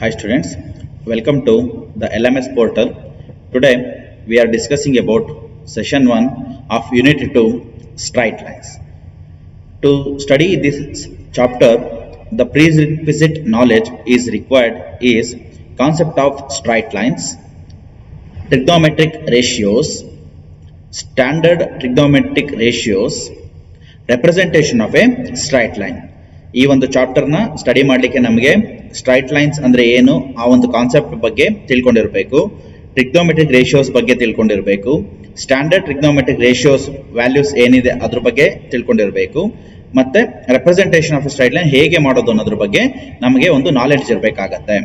Hi students, welcome to the LMS portal. Today we are discussing about session 1 of unit 2 straight lines. To study this chapter, the prerequisite knowledge is required is concept of straight lines, trigonometric ratios, standard trigonometric ratios, representation of a straight line. ಈ ಒಂದು chapter ನ study ಮಾಡಲಿಕ್ಕೆ ನಮಗೆ straight lines ಅಂದ್ರೆ ಏನು ಆ ಒಂದು concept ಬಗ್ಗೆ ತಿಳ್ಕೊಂಡಿರಬೇಕು, ಟ್ರಿಗ್ನೋಮೆಟ್ರಿಕ್ ರೇಷಿಯೋಸ್ ಬಗ್ಗೆ ತಿಳ್ಕೊಂಡಿರಬೇಕು, ಸ್ಟ್ಯಾಂಡರ್ಡ್ ಟ್ರಿಗ್ನೋಮೆಟ್ರಿಕ್ ರೇಷಿಯೋಸ್ ವ್ಯಾಲ್ಯೂಸ್ ಏನಿದೆ ಅದ್ರ ಬಗ್ಗೆ ತಿಳ್ಕೊಂಡಿರಬೇಕು, ಮತ್ತೆ ರೆಪ್ರೆಸೆಂಟೇಷನ್ ಆಫ್ ಸ್ಟ್ರೈಟ್ ಲೈನ್ ಹೇಗೆ ಮಾಡೋದು ಅನ್ನೋದ್ರ ಬಗ್ಗೆ ನಮಗೆ ಒಂದು ನಾಲೆಡ್ಜ್ ಇರಬೇಕಾಗತ್ತೆ.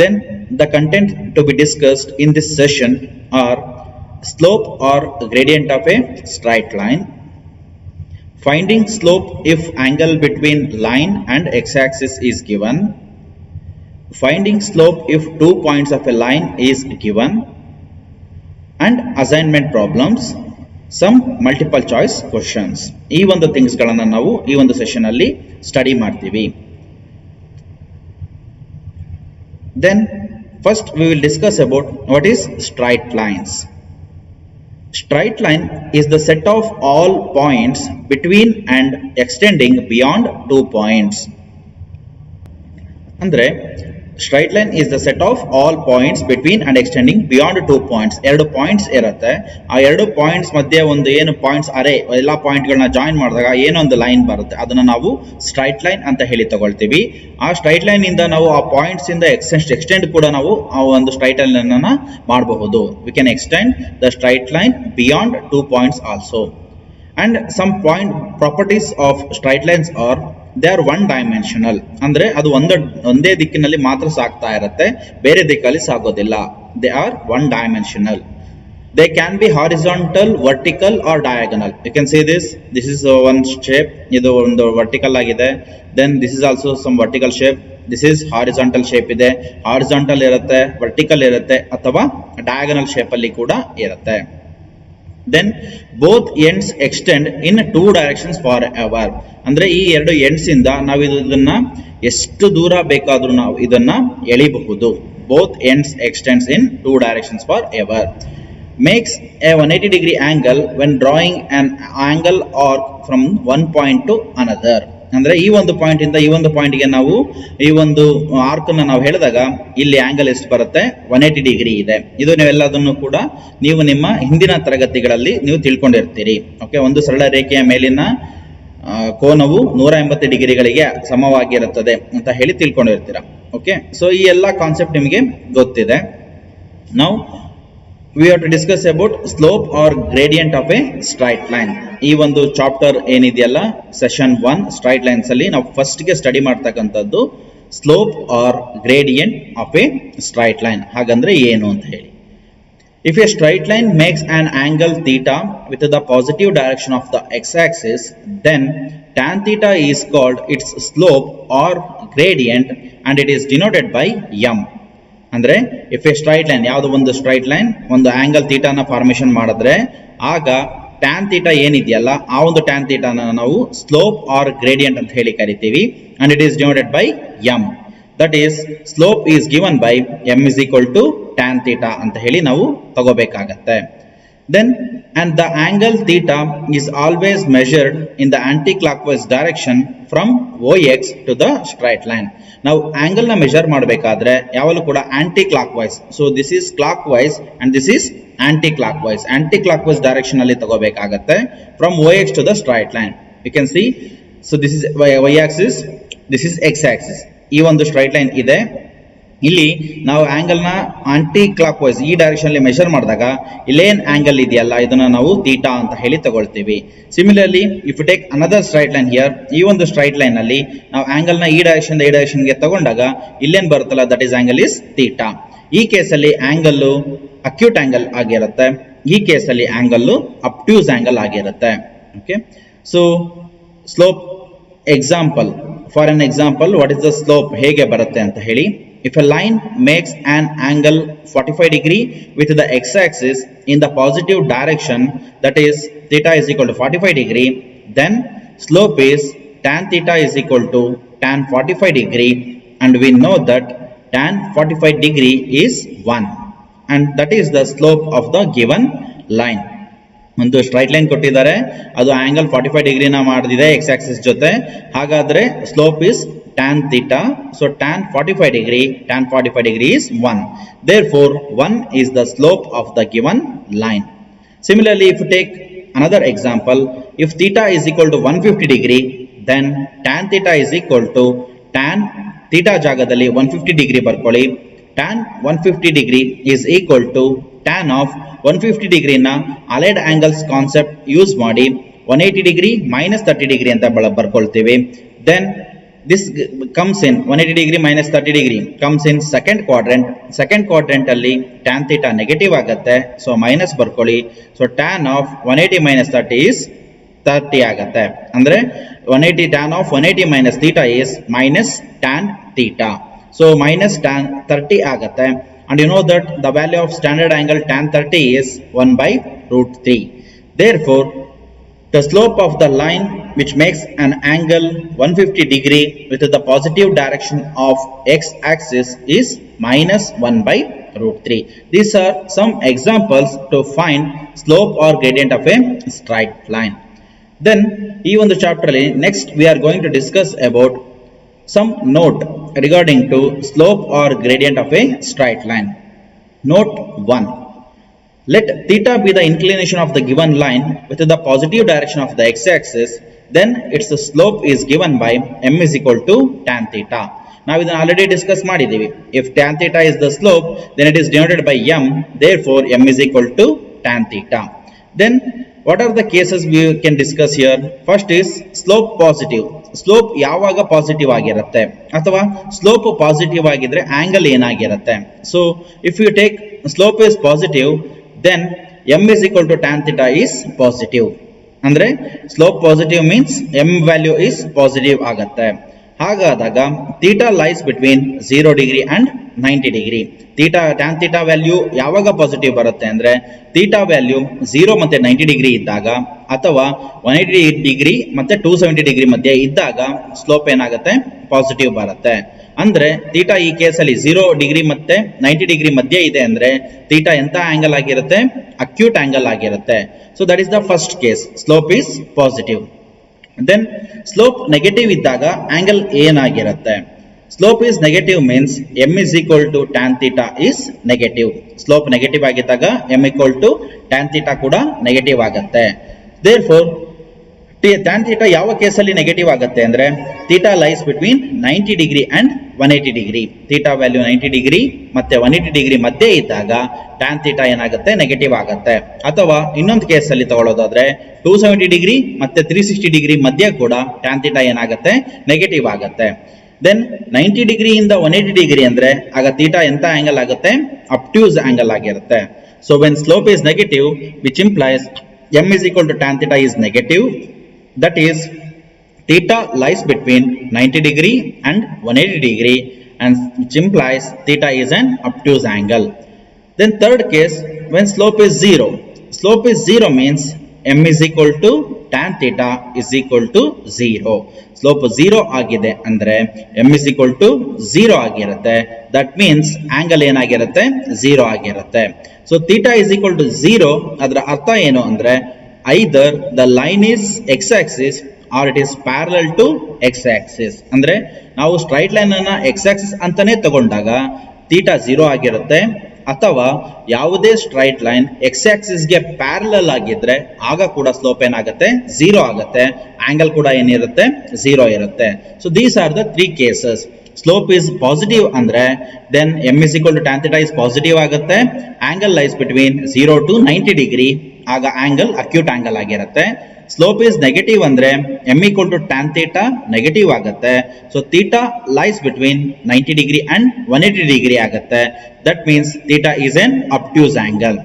Then the content to be discussed in this session are slope or gradient of a straight line, finding slope if angle between line and x-axis is given, finding slope if 2 points of a line is given, and assignment problems, some multiple choice questions. ಈ ಒಂದು things ಗಳನ್ನ ನಾವು ಈ ಒಂದು session ಅಲ್ಲಿ study ಮಾಡ್ತೀವಿ. Then first we will discuss about what is straight lines. Straight line is the set of all points between and extending beyond 2 points. Andre straight line is the set of all points between and extending beyond 2 points. ಎರಡು points ಇರುತ್ತೆ, ಆ ಎರಡು points ಮಧ್ಯೆ ಒಂದು ಏನು points ಅರೇ ಎಲ್ಲ point ಗಳನ್ನ join ಮಾಡಿದಾಗ ಏನೊಂದು ಲೈನ್ ಬರುತ್ತೆ ಅದನ್ನ ನಾವು ಸ್ಟ್ರೈಟ್ ಲೈನ್ ಅಂತ ಹೇಳಿ ತಗೊಳ್ತೀವಿ. ಆ ಸ್ಟ್ರೈಟ್ ಲೈನ್ ಇಂದ ನಾವು ಆ ಪಾಯಿಂಟ್ಸ್ ಇಂದ ಎಕ್ಸ್ಟೆಂಡ್ ಕೂಡ ನಾವು ಆ ಒಂದು ಸ್ಟ್ರೈಟ್ ಲೈನ್ ಅನ್ನ ಮಾಡಬಹುದು. We can extend the straight line beyond 2 points also. And some point properties of straight lines are they are one dimensional, ಅಂದ್ರೆ ಅದು ಒಂದೇ ದಿಕ್ಕಿನಲ್ಲಿ ಮಾತ್ರ ಸಾಗ್ತಾ ಇರುತ್ತೆ, ಬೇರೆ ದಿಕ್ಕಲ್ಲಿ ಸಾಗೋದಿಲ್ಲ. They are one dimensional. They can be horizontal, vertical or diagonal. You can see this is one shape, ಇದು ಒಂದು ವರ್ಟಿಕಲ್ ಆಗಿದೆ. Then this is also some vertical shape, this is horizontal shape ಇದೆ, ಹಾರಿಜಾಂಟಲ್ ಇರುತ್ತೆ, vertical ಇರುತ್ತೆ, ಅಥವಾ diagonal shape ಅಲ್ಲಿ ಕೂಡ ಇರುತ್ತೆ. Then both ends extend in 2 directions forever. ಅಂದ್ರೆ ಈ ಎರಡು ಎಂಡ್ಸ್ ಇಂದ ನಾವು ಇದನ್ನ ಎಷ್ಟು ದೂರ ಬೇಕಾದ್ರೂ ನಾವು ಇದನ್ನ ಎಳಿಬಹುದು. Both ends extends in 2 directions forever. Makes a 180 degree angle when drawing an angle arc from one point to another. ಅಂದ್ರೆ ಈ ಒಂದು ಪಾಯಿಂಟ್ ಇಂದ ಈ ಒಂದು ಪಾಯಿಂಟ್ ಗೆ ನಾವು ಈ ಒಂದು ಆರ್ಕ್ ಅನ್ನ ನಾವು ಹೇಳಿದಾಗ ಇಲ್ಲಿ ಆಂಗಲ್ ಎಷ್ಟು ಬರುತ್ತೆ, 180 ಡಿಗ್ರಿ ಇದೆ. ಇದು ನೀವೆಲ್ಲದನ್ನು ಕೂಡ ನೀವು ನಿಮ್ಮ ಹಿಂದಿನ ತರಗತಿಗಳಲ್ಲಿ ನೀವು ತಿಳ್ಕೊಂಡಿರ್ತೀರಿ. ಓಕೆ, ಒಂದು ಸರಳ ರೇಖೆಯ ಮೇಲಿನ ಕೋನವು 180 ಡಿಗ್ರಿಗಳಿಗೆ ಸಮವಾಗಿರುತ್ತದೆ ಅಂತ ಹೇಳಿ ತಿಳ್ಕೊಂಡಿರ್ತೀರಾ. ಓಕೆ, ಸೊ ಈ ಎಲ್ಲ ಕಾನ್ಸೆಪ್ಟ್ ನಿಮಗೆ ಗೊತ್ತಿದೆ. ನಾವು we have to discuss about slope or gradient of a straight line. ಈ ಒಂದು ಚಾಪ್ಟರ್ ಏನಿದೆಯಲ್ಲ ಸೆಷನ್ 1 ಸ್ಟ್ರೈಟ್ ಲೈನ್ಸ್ ಅಲ್ಲಿ ನಾವು ಫಸ್ಟ್ ಗೆ ಸ್ಟಡಿ ಮಾಡ್ತಕ್ಕಂಥದ್ದು slope or gradient of a straight line. ಹಾಗಂದ್ರೆ ಏನು ಅಂತ ಹೇಳಿ, if a straight line makes an angle theta with the positive direction of the x-axis, then tan theta is called its slope or gradient and it is denoted by m. ಅಂದ್ರೆ if A straight line, ಯಾವ್ದು ಒಂದು straight line ಒಂದು angle ಥೀಟಾನ formation ಮಾಡಿದ್ರೆ ಆಗ tan theta ಏನಿದೆಯಲ್ಲ ಆ ಒಂದು tan ಥೀಟಾನ ನಾವು ಸ್ಲೋಪ್ ಆರ್ ಗ್ರೇಡಿಯಂಟ್ ಅಂತ ಹೇಳಿ ಕರಿತೀವಿ. And it is denoted by M. That is slope is given by M is equal to tan theta ಅಂತ ಹೇಳಿ ನಾವು ತಗೋಬೇಕಾಗತ್ತೆ. Then and the angle theta is always measured in the anti-clockwise direction from OX to the straight line. ನಾವು angle ನ measure ಮಾಡಬೇಕಾದ್ರೆ ಯಾವಾಗಲೂ ಕೂಡ anti clockwise. So this is clockwise and this is anti clockwise. Anti clockwise direction ಅಲ್ಲಿ ತಗೋಬೇಕಾಗತ್ತೆ from OX to the straight line. You can see, so this is y axis, this is x axis. ಈ ಒಂದು straight line ಇದೆ, ಇಲ್ಲಿ ನಾವು angle ನ aunty clock wise ಈ direction ಅಲ್ಲಿ ಮೆಷರ್ ಮಾಡಿದಾಗ ಇಲ್ಲೇನ್ ಆಂಗಲ್ ಇದೆಯಲ್ಲ ಇದನ್ನ ನಾವು ಥೀಟಾ ಅಂತ ಹೇಳಿ ತಗೊಳ್ತೀವಿ. Similarly if you take another straight line here, ಈ ಒಂದು ಸ್ಟ್ರೈಟ್ ಲೈನ್ ಅಲ್ಲಿ ನಾವು ಆಂಗಲ್ ನ ಈ ಡೈರೆಕ್ಷನ್ ಗೆ ತಗೊಂಡಾಗ ಇಲ್ಲೇನ್ ಬರುತ್ತಲ್ಲ that is angle is theta. ಈ ಕೇಸಲ್ಲಿ ಆಂಗಲ್ ಅಕ್ಯೂಟ್ ಆಂಗಲ್ ಆಗಿರುತ್ತೆ, ಈ ಕೇಸಲ್ಲಿ ಆಂಗಲ್ ಅಬ್ಟ್ಯೂಸ್ ಆಂಗಲ್ ಆಗಿರುತ್ತೆ. Okay, so slope example, for an example what is the slope ಹೇಗೆ ಬರುತ್ತೆ ಅಂತ ಹೇಳಿ. If a line makes an angle 45 degree with the x-axis in the positive direction, that is theta is equal to 45 degree, then slope is tan theta is equal to tan 45 degree, and we know that tan 45 degree is 1 and that is the slope of the given line. ಒಂದು straight line ಕೊಟ್ಟಿದ್ದಾರೆ, ಅದು angle 45 ಡಿಗ್ರಿನ ಮಾಡಿದೆ X Axis ಜೊತೆ. ಹಾಗಾದ್ರೆ slope is tan theta. So tan 45 degree is 1. Therefore 1 is the slope of the given line. Similarly, if you take another example, if theta is equal to 150 degree, then tan theta is equal to tan theta ಜಾಗದಲ್ಲಿ 150 degree ಬರ್ಕೊಳ್ಳಿ. tan 150 degree is equal to tan of 150 degree ನ allied angles concept use ಮಾಡಿ 180 degree minus 30 degree ಅಂತ ಬರ್ಕೊಳ್ತೀವಿ. Then this comes in 180 degree minus 30 degree comes in second quadrant ಅಲ್ಲಿ tan theta negative ಆಗುತ್ತೆ, so minus ಬರ್ಕೊಳ್ಳಿ. So tan of 180 minus 30 is 30 ಆಗುತ್ತೆ. ಅಂದ್ರೆ 180 tan of 180 minus theta is minus tan theta. So minus tan 30 ಆಗುತ್ತೆ. And you know that the value of standard angle tan 30 is 1 by root 3. Therefore, the slope of the line which makes an angle 150 degree with the positive direction of x-axis is minus 1 by root 3. These are some examples to find slope or gradient of a straight line. Then, in the chapter next we are going to discuss about some note regarding to slope or gradient of a straight line. Note 1. Let theta be the inclination of the given line with the positive direction of the x-axis, then its slope is given by m is equal to tan theta. Now we already discussed ಮಾಡಿದ್ದೀವಿ. If tan theta is the slope, then it is denoted by m, therefore m is equal to tan theta. Then what are the cases we can discuss here? First is slope positive. Slope ಯಾವಾಗ positive ಆಗಿರುತ್ತೆ ಅಥವಾ slope positive ಆಗಿದ್ರೆ angle ಏನಾಗಿರುತ್ತೆ? So if you take slope is positive, then m is equal to tan theta is positive. ಅಂದ್ರೆ slope positive means m value is positive ಆಗುತ್ತೆ. ಹಾಗಾದಾಗ theta lies between 0 degree and 90 degree. Theta tan theta value ಯಾವಾಗ positive ಬರುತ್ತೆ ಅಂದ್ರೆ theta value 0 ಮತ್ತೆ 90 degree ಇದ್ದಾಗ ಅಥವಾ 180 degree ಮತ್ತೆ 270 ಡಿಗ್ರಿ ಮಧ್ಯೆ ಇದ್ದಾಗ ಸ್ಲೋಪ್ ಏನಾಗುತ್ತೆ? ಪಾಸಿಟಿವ್ ಬರುತ್ತೆ. ಅಂದ್ರೆ ಥೀಟಾ ಈ ಕೇಸಲ್ಲಿ 0 ಡಿಗ್ರಿ ಮತ್ತೆ 90 ಡಿಗ್ರಿ ಮಧ್ಯೆ ಇದೆ ಅಂದ್ರೆ ಥೀಟಾ ಎಂತ ಆಂಗಲ್ ಆಗಿರುತ್ತೆ? ಅಕ್ಯೂಟ್ ಆಂಗಲ್ ಆಗಿರುತ್ತೆ. So that is the first case, slope is positive. Then slope negative ಇದ್ದಾಗ ಆಂಗಲ್ ಏನಾಗಿರುತ್ತೆ? Slope is negative means m is equal to tan theta is negative. Slope negative ಆಗಿದ್ದಾಗ m equal to tan theta ಕೂಡ negative ಆಗುತ್ತೆ. therefore tan theta ಯಾವ ಕೇಸಲ್ಲಿ negative ಆಗುತ್ತೆ ಅಂದ್ರೆ theta lies between 90 degree and 180 degree. Theta value 90 degree ಮತ್ತೆ 180 degree ಮಧ್ಯೆ ಇದ್ದಾಗ tan theta ಏನಾಗುತ್ತೆ? ನೆಗೆಟಿವ್ ಆಗುತ್ತೆ. ಅಥವಾ ಇನ್ನೊಂದು ಕೇಸಲ್ಲಿ ತಗೊಳ್ಳೋದಾದ್ರೆ 270 ಡಿಗ್ರಿ ಮತ್ತೆ 360 ಡಿಗ್ರಿ ಮಧ್ಯೆ ಕೂಡ tan theta ಏನಾಗುತ್ತೆ? ನೆಗೆಟಿವ್ ಆಗುತ್ತೆ. ದೆನ್ 90 ಡಿಗ್ರಿಯಿಂದ 180 ಡಿಗ್ರಿ ಅಂದ್ರೆ ಆಗ ಥೀಟಾ ಎಂತ ಆಂಗಲ್ ಆಗುತ್ತೆ? ಅಬ್ಟ್ಯೂಸ್ ಆಂಗಲ್ ಆಗಿರುತ್ತೆ. So when slope is negative which implies m is equal to tan theta is negative, that is theta lies between 90 degree and 180 degree and which implies theta is an obtuse angle. Then third case, when slope is 0. Slope is 0 means m is equal to tan theta is equal to 0. Slope 0 ಆಗಿದೆ ಅಂದ್ರೆ m is equal to 0 ಆಗಿರುತ್ತೆ. That means angle ಏನಾಗಿರುತ್ತೆ? 0 ಆಗಿರುತ್ತೆ. So theta is equal to 0, ಅದರ ಅರ್ಥ ಏನು ಅಂದ್ರೆ either the line is x-axis or it is parallel to x-axis. ಅಂದ್ರೆ ನಾವು ಸ್ಟ್ರೈಟ್ ಲೈನ್ ಅನ್ನ x-axis ಅಂತಾನೆ ತಗೊಂಡಾಗ ಥೀಟಾ 0 ಆಗಿರುತ್ತೆ, ಅಥವಾ ಯಾವುದೇ ಸ್ಟ್ರೈಟ್ ಲೈನ್ x-axis ಗೆ ಪ್ಯಾರಲಲ್ ಆಗಿದ್ರೆ ಆಗ ಕೂಡ ಸ್ಲೋಪ್ ಏನಾಗುತ್ತೆ? 0 ಆಗುತ್ತೆ. ಆಂಗಲ್ ಕೂಡ ಏನಿರುತ್ತೆ? 0 ಇರುತ್ತೆ. So these are the 3 cases. Slope is positive ಅಂದ್ರೆ then m is equal to tan theta is positive ಆಗುತ್ತೆ. Angle lies between 0 to 90 degree, ಆಗ ಆಂಗಲ್ ಅಕ್ಯೂಟ್ ಆಂಗಲ್ ಆಗಿರುತ್ತೆ. ಸ್ಲೋಪ್ ಇಸ್ ನೆಗೆಟಿವ್ ಅಂದ್ರೆ m equal to tan theta negative ಆಗುತ್ತೆ. So theta lies between 90 degree and 180 degree ಆಗುತ್ತೆ. That means theta is an obtuse angle.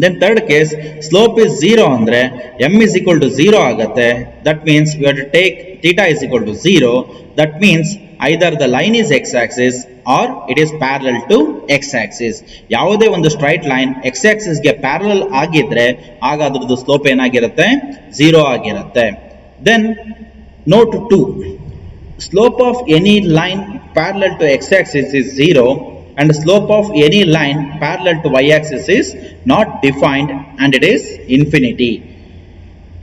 Then third case, slope is 0 andre m is equal to 0 ಆಗುತ್ತೆ. That means we have to take theta is equal to 0. That means either the line is x-axis or it is parallel to x-axis. ಯಾವುದೇ ಒಂದು straight line x-axis ಗೆ parallel ಆಗಿದ್ರೆ ಆಗ ಅದರದ್ದು slope ಏನಾಗಿರುತ್ತೆ? 0 ಆಗಿರುತ್ತೆ. Then note 2, slope of any line parallel to x-axis is 0 and slope of any line parallel to y-axis is not defined and it is infinity.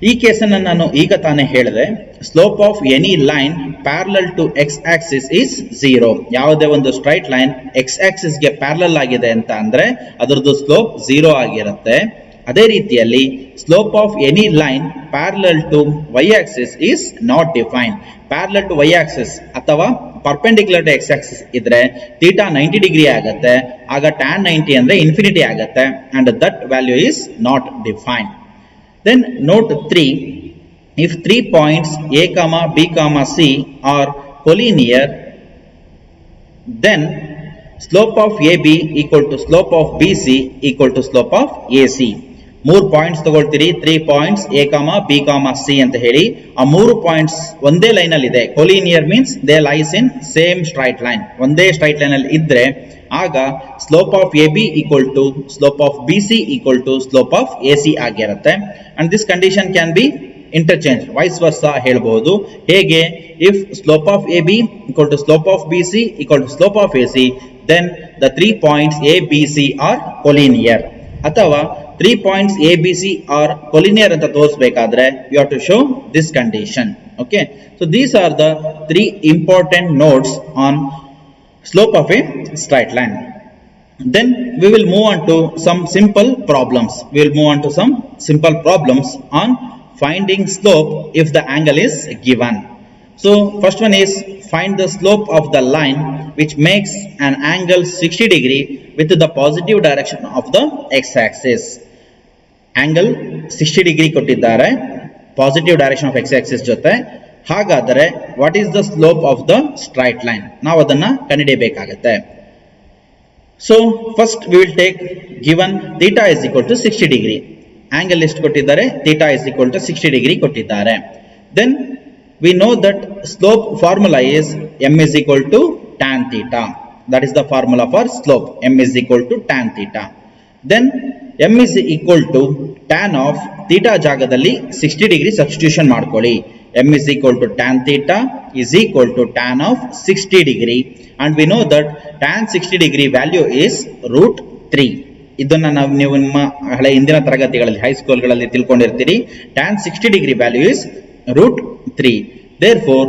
ಈ ಕೇಸನ್ನು ನಾನು ಈಗ ತಾನೇ ಹೇಳಿದೆ. Slope of any line parallel to X axis is 0. ಯಾವುದೇ ಒಂದು straight line X ಆಕ್ಸಿಸ್ಗೆ parallel ಆಗಿದೆ ಅಂತ ಅಂದ್ರೆ ಅದರದ್ದು ಸ್ಲೋಪ್ 0 ಆಗಿರುತ್ತೆ. ಅದೇ ರೀತಿಯಲ್ಲಿ slope of any line parallel to Y axis is not defined. Parallel to Y axis ಅಥವಾ ಪರ್ಪೆಂಡಿಕ್ಯುಲರ್ ಟು ಎಕ್ಸ್ ಆಕ್ಸಿಸ್ ಇದ್ರೆ ಥೀಟಾ 90 ಡಿಗ್ರಿ ಆಗುತ್ತೆ. ಆಗ tan 90 ಅಂದ್ರೆ ಇನ್ಫಿನಿಟಿ ಆಗುತ್ತೆ and that value is not defined. Then note 3, if 3 points A, B, C are collinear, then slope of AB equal to slope of BC equal to slope of AC. 3 points ತಗೊಳ್ತೀರಿ, 3 points A, B, C ಅಂತ ಹೇಳಿ. ಆ 3 points ಒಂದೇ line ಅಲ್ಲಿ ಇದೆ. Collinear means they lies in same straight line. ಒಂದೇ straight line ಅಲ್ಲಿ ಇದ್ರೆ ಆಗ slope of A B equal to slope of B C equal to slope of A C ಆಗಿರುತ್ತೆ. And this condition can be interchange, vice versa ಹೇಳ್ಬಹುದು. ಹೇಗೆ? If slope of A B equal to slope of B C equal to slope of A C, then the 3 points A B C are collinear. ಅಥವಾ 3 points A B C are collinear ಅಂತ ತೋರಿಸಬೇಕಾದ್ರೆ you have to show this condition. Okay, so these are the 3 important notes on slope of a straight line. Then we will move on to some simple problems. We will move on to some simple problems on finding slope if the angle is given. So first one is find the slope of the line which makes an angle 60 degree with the positive direction of the x-axis. Angle 60 degree ಕೊಟ್ಟಿದ್ದಾರೆ positive direction of x-axis ಜೊತೆ. ಹಾಗಾದರೆ what is the slope of the straight line? ನಾವು ಅದನ್ನ ಕಂಡುಹಿಡಿಯಬೇಕಾಗುತ್ತೆ. So first we will take given theta is equal to 60 degree. Angle ಎಷ್ಟು ಕೊಟ್ಟಿದ್ದಾರೆ? Theta is equal to 60 degree ಕೊಟ್ಟಿದ್ದಾರೆ. Then we know that slope formula is m is equal to tan theta. That is the formula for slope. m is equal to tan theta. Then m is equal to tan of theta ಜಾಗದಲ್ಲಿ 60 degree substitution ಮಾಡ್ಕೊಳ್ಳಿ. m is equal to tan theta is equal to tan of 60 degree and we know that tan 60 degree value is root 3. ಇದನ್ನ ನೀವು ನಿಮ್ಮ ಹಳೆ ಹಿಂದಿನ ತರಗತಿಗಳಲ್ಲಿ ಹೈಸ್ಕೂಲ್ಗಳಲ್ಲಿ ತಿಳ್ಕೊಂಡಿರ್ತೀರಿ. tan 60 degree value is root 3. Therefore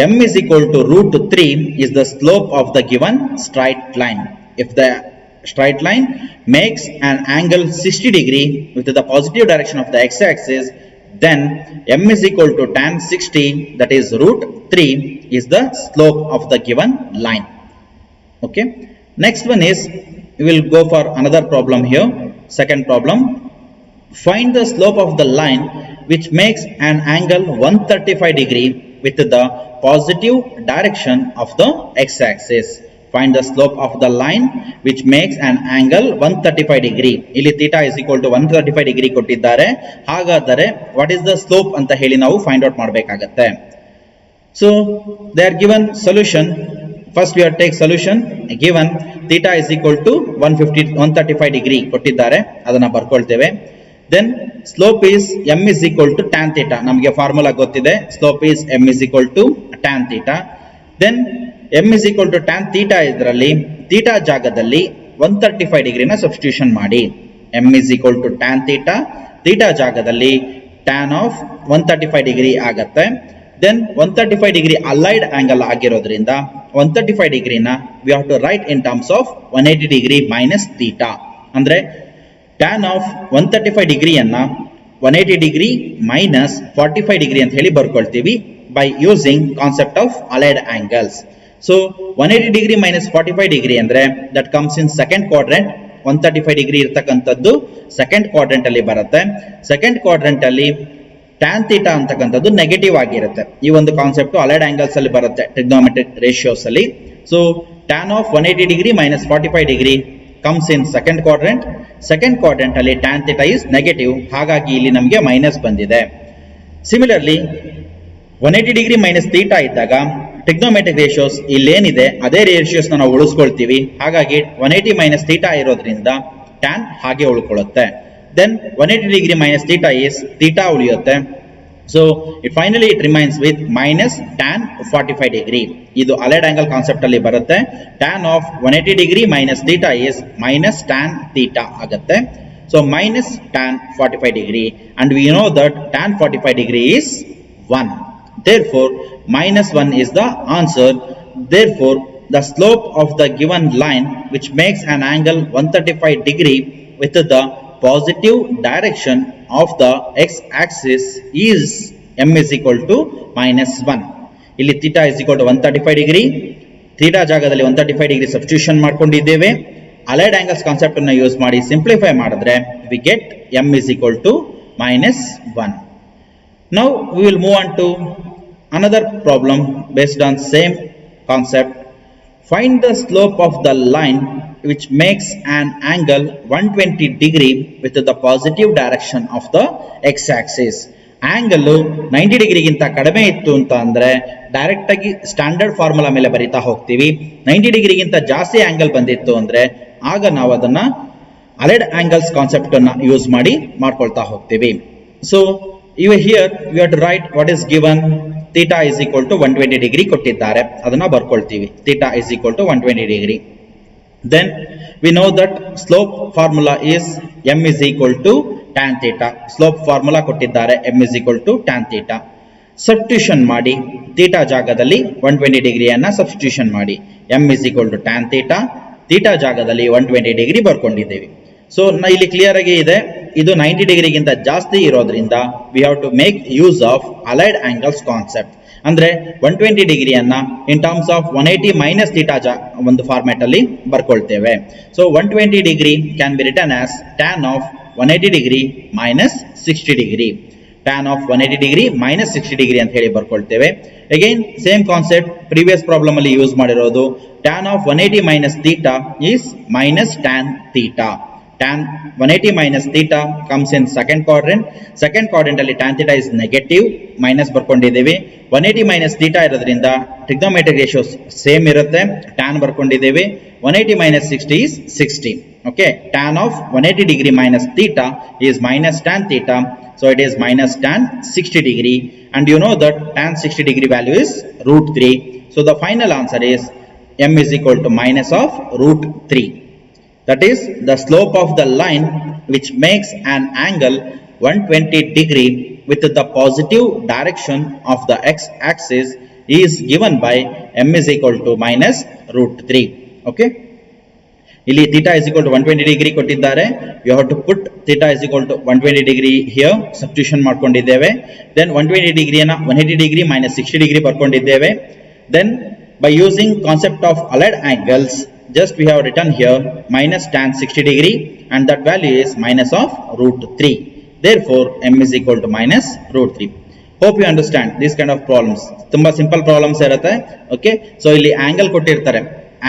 m is equal to root 3 is the slope of the given straight line. If the straight line makes an angle 60 degree with the positive direction of the x-axis, then m is equal to tan 60, that is root 3 is the slope of the given line. Okay, next one is we will go for another problem here. Second problem, find the slope of the line which makes an angle 135 degree with the positive direction of the x-axis. Find the slope of the line which makes an angle 135 degree. ಇಲ್ಲಿ theta is equal to 135 degree ಕೊಟ್ಟಿದ್ದಾರೆ. ಹಾಗಾದರೆ what is the slope ಅಂತ ಹೇಳಿ ನಾವು find out ಮಾಡಬೇಕಾಗುತ್ತೆ. So they are given solution. First we have take solution. Given theta is equal to 135 degree ಕೊಟ್ಟಿದ್ದಾರೆ, ಅದನ್ನ ಬರ್ಕೊಳ್ತೇವೆ. Then slope is m is equal to tan theta. ನಮಗೆ formula ಗೊತ್ತಿದೆ. Slope is m is equal to tan theta. Then m is equal to tan theta ಇದರಲ್ಲಿ theta ಜಾಗದಲ್ಲಿ 135 ಡಿಗ್ರಿನ substitution ಮಾಡಿ. m is equal to tan theta, theta ಜಾಗದಲ್ಲಿ tan of 135 degree ಆಗತ್ತೆ. Then 135 degree allied angle ಆಗಿರೋದ್ರಿಂದ 135 ಡಿಗ್ರಿನ we have to write in terms of 180 degree minus theta. ಅಂದ್ರೆ tan of 135 ಡಿಗ್ರಿಯನ್ನ 180 degree minus 45 degree ಅಂತ ಹೇಳಿ ಬರ್ಕೊಳ್ತೀವಿ by using concept of allied angles. So 180 degree minus 45 degree ಅಂದ್ರೆ that comes in second quadrant. 135 degree ಇರತಕ್ಕಂಥದ್ದು second quadrant ಅಲ್ಲಿ ಬರುತ್ತೆ. Second quadrant ಅಲ್ಲಿ tan theta ಅಂತಕ್ಕಂಥದ್ದು negative ಆಗಿರುತ್ತೆ. ಈ ಒಂದು ಕಾನ್ಸೆಪ್ಟ್ ಅಲೈಡ್ ಆಂಗಲ್ಸ್ ಅಲ್ಲಿ ಬರುತ್ತೆ ಟ್ರಿಗ್ನೋಮೆಟ್ರಿಕ್ ರೇಷಿಯೋಸ್ ಅಲ್ಲಿ. So tan of 180 degree minus 45 degree comes in second quadrant. Second quadrant ಅಲ್ಲಿ tan theta is ನೆಗೆಟಿವ್, ಹಾಗಾಗಿ ಇಲ್ಲಿ ನಮಗೆ ಮೈನಸ್ ಬಂದಿದೆ. ಸಿಮಿಲರ್ಲಿ 180 ಡಿಗ್ರಿ ಮೈನಸ್ ಥೀಟಾ ಇದ್ದಾಗ ಟ್ರಿಗ್ನೋಮೆಟ್ರಿಕ್ ರೇಷಿಯೋಸ್ ಇಲ್ಲೇನಿದೆ ಅದೇ ರೇಷಿಯೋಸ್ ನಾವು ಉಳಿಸ್ಕೊಳ್ತೀವಿ. ಹಾಗಾಗಿ 180 ಮೈನಸ್ ಥೀಟಾ ಇರೋದ್ರಿಂದ ಟ್ಯಾನ್ ಹಾಗೆ ಉಳ್ಕೊಳ್ಳುತ್ತೆ. Then 180 degree minus theta is theta ಉಳಿಯುತ್ತೆ. So it remains with minus tan 45 degree. Idu allied angle concept alli barutte. Tan of 180 degree minus theta is minus tan theta agutte. So minus tan 45 degree, and we know that tan 45 degree is 1. Therefore minus 1 is the answer. Therefore the slope of the given line which makes an angle 135 degree with the positive direction of the x-axis is m is equal to minus 1. ಇಲ್ಲಿ theta is equal to 135 degree. theta ಜಾಗದಲ್ಲಿ 135 degree substitution ಮಾಡ್ಕೊಂಡಿದ್ದೇವೆ. allied angles concept ಅನ್ನು use ಮಾಡಿ simplify ಮಾಡಿದ್ರೆ we get m is equal to minus 1. Now we will move on to another problem based on same concept. Find the slope of the line which makes an angle 120 degree with the positive direction of the x-axis. Angle 90 degree ಗಿಂತ ಕಡಿಮೆ ಇತ್ತು ಅಂತ ಅಂದ್ರೆ direct ಆಗಿ standard formula ಮೇಲೆ ಬರಿತಾ ಹೋಗ್ತೀವಿ. 90 degree ಗಿಂತ ಜಾಸ್ತಿ ಆಂಗಲ್ ಬಂದಿತ್ತು ಅಂದ್ರೆ ಆಗ ನಾವು ಅದನ್ನ ಅಲೈಡ್ ಆಂಗಲ್ಸ್ ಕಾನ್ಸೆಪ್ಟ್ ಅನ್ನ ಯೂಸ್ ಮಾಡಿ ಮಾಡ್ಕೊಳ್ತಾ ಹೋಗ್ತೀವಿ. So here we have to write what is given. theta is equal to 120 degree ಕೊಟ್ಟಿದ್ದಾರೆ, ಅದನ್ನ ಬರ್ಕೊಳ್ತೀವಿ. theta is equal to 120 degree. Then we know that slope formula is m is equal to tan theta. slope formula ಕೊಟ್ಟಿದ್ದಾರೆ, m is equal to tan theta. substitution ಮಾಡಿ theta ಜಾಗದಲ್ಲಿ 120 degree ಅನ್ನ substitution ಮಾಡಿ m is equal to tan theta. theta ಜಾಗದಲ್ಲಿ 120 degree ಬರ್ಕೊಂಡಿದ್ದೇವೆ. So ಇಲ್ಲಿ clear ಆಗಿ ಇದೆ, ಇದು 90 ಡಿಗ್ರಿ ಗಿಂತ ಜಾಸ್ತಿ ಇರೋದ್ರಿಂದ we have to make use of allied angles concept. ಅಂದ್ರೆ 120 ಡಿಗ್ರಿಯನ್ನ in terms of 180 minus theta ಒಂದು ಫಾರ್ಮ್ಯಾಟ್ ಅಲ್ಲಿ ಬರ್ಕೊಳ್ತೇವೆ. ಸೊ 120 degree can be written as tan of 180 degree minus 60 degree. tan of 180 degree minus 60 degree ಅಂತ ಹೇಳಿ ಬರ್ಕೊಳ್ತೇವೆ. Again same concept previous problem ಅಲ್ಲಿ ಯೂಸ್ ಮಾಡಿರೋದು. tan of 180 minus theta is minus tan theta. tan 180 minus theta comes in second quadrant. second quadrant ಅಲ್ಲಿ tan theta is negative, minus ಬರ್ಕೊಂಡಿದ್ದೇವೆ. 180 minus theta ಇರೋದ್ರಿಂದ trigonometric ratios same ಇರುತ್ತೆ, tan ಬರ್ಕೊಂಡಿದ್ದೇವೆ. 180 minus 60 is 60. okay, tan of 180 degree minus theta is minus tan theta, so it is minus tan 60 degree, and you know that tan 60 degree value is root 3. so the final answer is m is equal to minus of root 3. That is, the slope of the line which makes an angle 120 degree with the positive direction of the x-axis is given by m is equal to minus root 3. Okay. ಇಲ್ಲಿ theta is equal to 120 degree ಕೊಟ್ಟಿದ್ದಾರೆ. You have to put theta is equal to 120 degree here. substitution ಮಾಡ್ಕೊಂಡಿದ್ದೇವೆ. Then 120 degree ಅನ್ನ 180 degree minus 60 degree ಬರ್ಕೊಂಡಿದ್ದೇವೆ. Then by using concept of allied angles, just we have written here minus tan 60 degree, and that value is minus of root 3. Therefore m is equal to minus root 3. hope you understand this kind of problems. ತುಂಬಾ simple problems ಇರುತ್ತೆ. okay, so ಇಲ್ಲಿ angle ಕೊಟ್ಟಿರ್ತಾರೆ,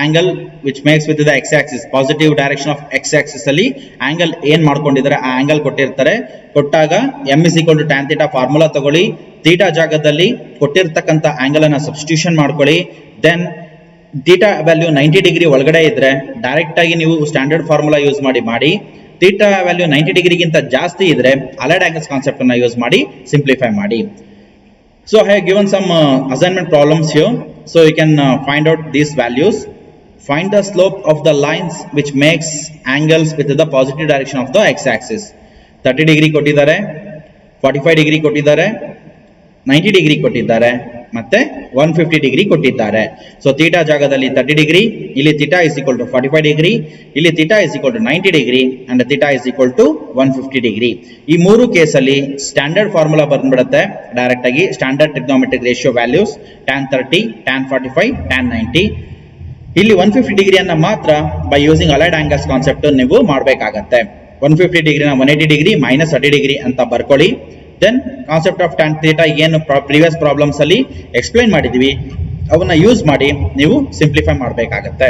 angle which makes with the x-axis, positive direction of x-axis ಅಲ್ಲಿ angle ಏನ್ ಮಾಡ್ಕೊಂಡಿದ್ದಾರೆ ಆ angle ಕೊಟ್ಟಿರ್ತಾರೆ. ಕೊಟ್ಟಾಗ m is equal to tan theta formula ತಗೊಳ್ಳಿ, theta ಜಾಗದಲ್ಲಿ ಕೊಟ್ಟಿರ್ತಕ್ಕಂಥ angle ಅನ್ನ substitution ಮಾಡ್ಕೊಳ್ಳಿ. then theta ವ್ಯಾಲ್ಯೂ 90 ಡಿಗ್ರಿ ಒಳಗಡೆ ಇದ್ರೆ ಡೈರೆಕ್ಟ್ ಆಗಿ ನೀವು ಸ್ಟ್ಯಾಂಡರ್ಡ್ ಫಾರ್ಮುಲಾ ಯೂಸ್ ಮಾಡಿ theta ವ್ಯಾಲ್ಯೂ 90 ಡಿಗ್ರಿ ಗಿಂತ ಜಾಸ್ತಿ ಇದ್ರೆ allied angles ಕಾನ್ಸೆಪ್ಟ್ ಅನ್ನು ಯೂಸ್ ಮಾಡಿ ಸಿಂಪ್ಲಿಫೈ ಮಾಡಿ. so I have given some assignment problems here, so you can find out these values. find the slope of the lines which makes angles with the positive direction of the x-axis. 30 degree ಕೊಟ್ಟಿದ್ದಾರೆ, 45 degree ಕೊಟ್ಟಿದ್ದಾರೆ, 90 degree ಕೊಟ್ಟಿದ್ದಾರೆ, ಮತ್ತೆ 150 degree ಕೊಟ್ಟಿದ್ದಾರೆ. So theta ಜಾಗದಲ್ಲಿ 30 degree, ಇಲ್ಲಿ theta is equal to 45 degree, ಇಲ್ಲಿ theta is equal to 90 degree, and theta is equal to 150 degree. ಈ ಮೂರು ಕೇಸಲ್ಲಿ ಸ್ಟ್ಯಾಂಡರ್ಡ್ ಫಾರ್ಮುಲಾ ಬಂದ್ಬಿಡುತ್ತೆ ಡೈರೆಕ್ಟ್ ಆಗಿ, standard trigonometric ratio values tan 30, tan 45, tan 90. ಇಲ್ಲಿ 150 ಡಿಗ್ರಿಯನ್ನ ಮಾತ್ರ by using allied angles concept ನೀವು ಮಾಡಬೇಕಾಗತ್ತೆ. 150 ಡಿಗ್ರಿನ 180 ಡಿಗ್ರಿ ಮೈನಸ್ 30 ಡಿಗ್ರಿ ಅಂತ ಬರ್ಕೊಳ್ಳಿ. then concept of tan theta ಏನು previous problems ಅಲ್ಲಿ explain ಮಾಡಿದ್ವಿ, ಅವನ್ನ ಯೂಸ್ ಮಾಡಿ ನೀವು ಸಿಂಪ್ಲಿಫೈ ಮಾಡಬೇಕಾಗತ್ತೆ.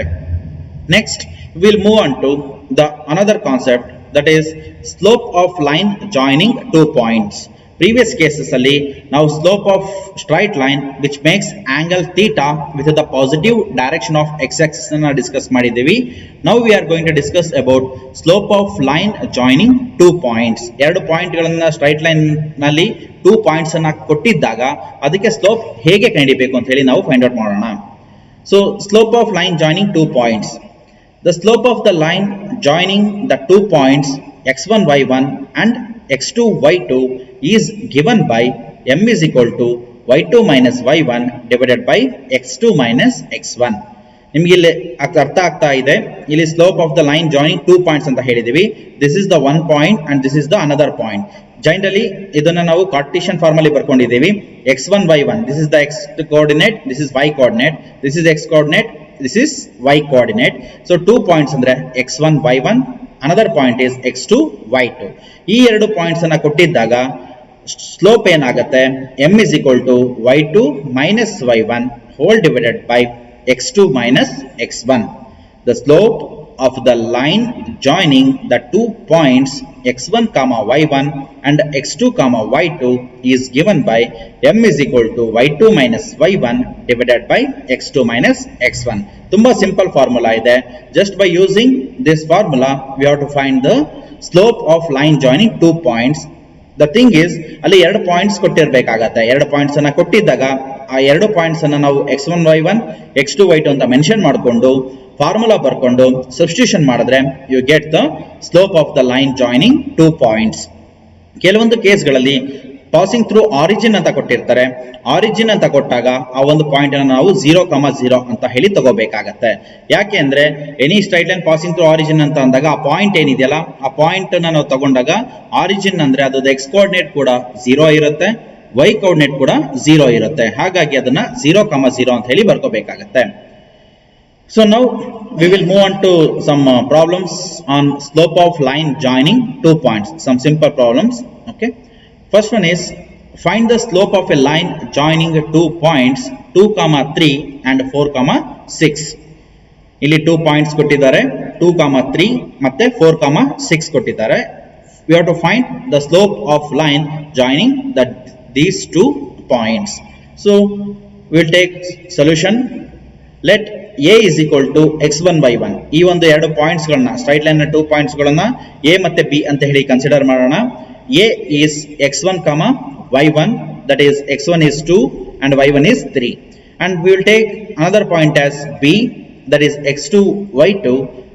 next we will move on to the another concept, that is slope of line joining two points. Previous cases ಅಲ್ಲಿ ನಾವು slope of straight line which makes angle theta with the positive direction of x axis ಅನ್ನು discuss ಮಾಡಿದ್ದೀವಿ. Now we are going to discuss about slope of line joining 2 points. 2 ಪಾಯಿಂಟ್ಗಳನ್ನ straight line ನಲ್ಲಿ 2 points ಅನ್ನ ಕೊಟ್ಟಿದ್ದಾಗ ಅದಕ್ಕೆ slope ಹೇಗೆ ಕಂಡುಹಿಡಿಯಬೇಕು ಅಂತ ಹೇಳಿ ನಾವು ಫೈಂಡ್ ಔಟ್ ಮಾಡೋಣ. So slope of line joining 2 points. The slope of the line joining the 2 points x1 y1 and x2 y2 is given by m is equal to y2 minus y1 divided by x2 minus x1. ನಿಮಗೆ ಇಲ್ಲಿ ಅರ್ಥ ಆಗ್ತಾ ಇದೆ. ಇಲ್ಲಿ slope of the line joining 2 points ಅಂತ ಹೇಳಿದೀವಿ. This is the 1 point and this is the another point. Generally ಇದನ್ನ ನಾವು ಕಾರ್ಟಿಷಿಯನ್ ಫಾರ್ಮ್ ಅಲ್ಲಿ ಬರ್ಕೊಂಡಿದ್ದೀವಿ. x1 y1 this is the x coordinate, this is y coordinate, this is x coordinate, this is y coordinate. So 2 points andre x1 y1, another point is x2 y2. ಈ ಎರಡು points ಅನ್ನು ಕೊಟ್ಟಿದ್ದಾಗ slope ಏನಾಗುತ್ತೆ, m is equal to y2 minus y1 whole divided by x2 minus x1. The slope of the line joining the 2 points x1 comma y1 and x2 comma y2 is given by m is equal to y2 minus y1 divided by x2 minus x1. Tumba simple formula ide. Just by using this formula we have to find the slope of line joining 2 points. The thing is ಅಲ್ಲಿ 2 points ಕೊಟ್ಟಿರಬೇಕಾಗತ್ತೆ. 2 points ಅನ್ನ ಕೊಟ್ಟಿದ್ದಾಗ ಆ 2 points ಅನ್ನ ನಾವು x1 y1 x2 y2 ಅಂತ mention ಮಾಡಿಕೊಂಡು formula ಬರ್ಕೊಂಡು substitution ಮಾಡಿದ್ರೆ you get the slope of the line joining 2 points. ಕೆಲವೊಂದು ಕೇಸ್ಗಳಲ್ಲಿ ಪಾಸಿಂಗ್ ಥ್ರೂ ಆರಿಜಿನ್ ಅಂತ ಕೊಟ್ಟಿರ್ತಾರೆ. ಆರಿಜಿನ್ ಅಂತ ಕೊಟ್ಟಾಗ ಆ ಒಂದು ಪಾಯಿಂಟ್ ಅನ್ನು ನಾವು 0,0 ಅಂತ ಹೇಳಿ ತಗೋಬೇಕಾಗತ್ತೆ. ಯಾಕೆ ಅಂದ್ರೆ any straight line passing through origin ಅಂತ ಅಂದಾಗ ಆ ಪಾಯಿಂಟ್ ಏನಿದೆಯಲ್ಲ ಆ ಪಾಯಿಂಟ್ ಅನ್ನ ನಾವು ತಗೊಂಡಾಗ ಆರಿಜಿನ್ ಅಂದ್ರೆ ಅದು ಎಕ್ಸ್ ಕೋಆರ್ಡಿನೇಟ್ ಕೂಡ 0 ಇರುತ್ತೆ, ವೈ ಕೋಆರ್ಡಿನೇಟ್ ಕೂಡ 0 ಇರುತ್ತೆ. ಹಾಗಾಗಿ ಅದನ್ನ 0,0 ಅಂತ ಹೇಳಿ ಬರ್ಕೋಬೇಕಾಗತ್ತೆ. So now we will move on to some problems on slope of line joining 2 points. Some simple problems. Okay. First one is find the slope of a line joining 2 points 2,3 and 4,6. ಇಲ್ಲಿ 2 points ಕೊಟ್ಟಿದ್ದಾರೆ, 2,3 ಮತ್ತೆ 4,6 ಕೊಟ್ಟಿದ್ದಾರೆ. We have to find the slope of line joining these 2 points. So we will take solution. Let a is equal to x1 y1. ಈ ಒಂದು 2 points ಗಳನ್ನ straight line ನ 2 points ಗಳನ್ನ a ಮತ್ತೆ b ಅಂತ ಹೇಳಿ ಕನ್ಸಿಡರ್ ಮಾಡೋಣ. a is x1 y1, that is x1 is 2 and y1 is 3, and we will take another point as b, that is x2 y2,